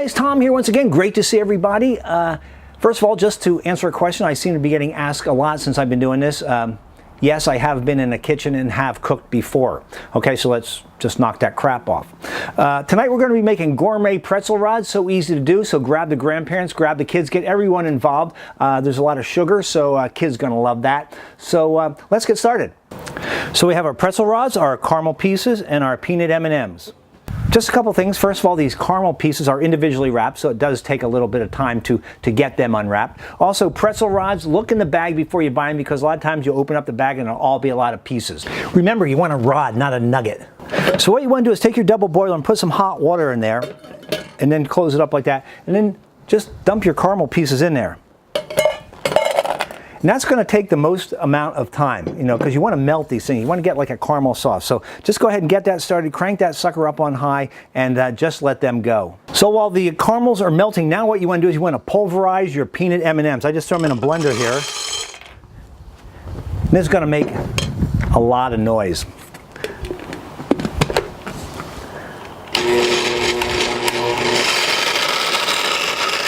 guys, Tom here once again. Great to see everybody. First of all, just to answer a question I seem to be getting asked a lot since I've been doing this. Yes, I have been in the kitchen and have cooked before. Okay, so let's just knock that crap off. Tonight we're going to be making gourmet pretzel rods. So easy to do. So grab the grandparents, grab the kids, get everyone involved. There's a lot of sugar, so kids going to love that. So let's get started. So we have our pretzel rods, our caramel pieces, and our peanut M&ms. Just a couple things. First of all, these caramel pieces are individually wrapped, so it does take a little bit of time to get them unwrapped. Also, pretzel rods, look in the bag before you buy them because a lot of times you open up the bag and it'll all be a lot of pieces. Remember, you want a rod, not a nugget. So what you want to do is take your double boiler and put some hot water in there and then close it up like that. And then just dump your caramel pieces in there. And that's going to take the most amount of time, you know, because you want to melt these things. You want to get like a caramel sauce. So just go ahead and get that started. Crank that sucker up on high and just let them go. So while the caramels are melting, now what you want to do is you want to pulverize your peanut M&ms. I just throw them in a blender here. And this is going to make a lot of noise.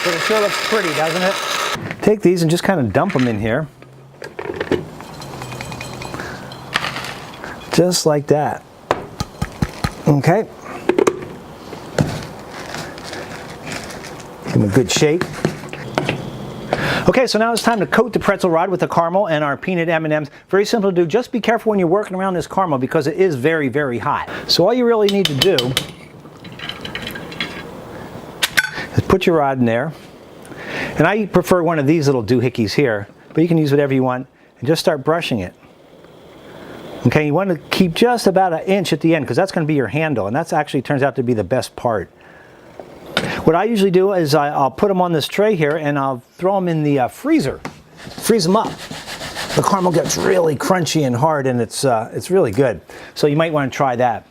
But it sure looks pretty, doesn't it? Take these and just kind of dump them in here. Just like that. Okay. Give them a good shake. Okay, so now it's time to coat the pretzel rod with the caramel and our peanut M&ms. Very simple to do. Just be careful when you're working around this caramel because it is very, very hot. So all you really need to do is put your rod in there. And I prefer one of these little doohickeys here, but you can use whatever you want and just start brushing it. Okay, you want to keep just about an inch at the end because that's going to be your handle, and that actually turns out to be the best part. What I usually do is I'll put them on this tray here and I'll throw them in the freezer, freeze them up. The caramel gets really crunchy and hard, and it's really good. So you might want to try that.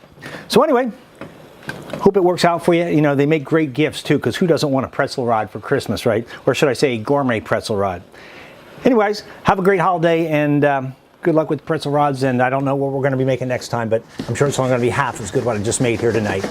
So anyway, hope it works out for you. You know, they make great gifts too, because who doesn't want a pretzel rod for Christmas, right? Or should I say a gourmet pretzel rod? Anyways, have a great holiday and good luck with pretzel rods. And I don't know what we're going to be making next time, but I'm sure it's only going to be half as good what I just made here tonight.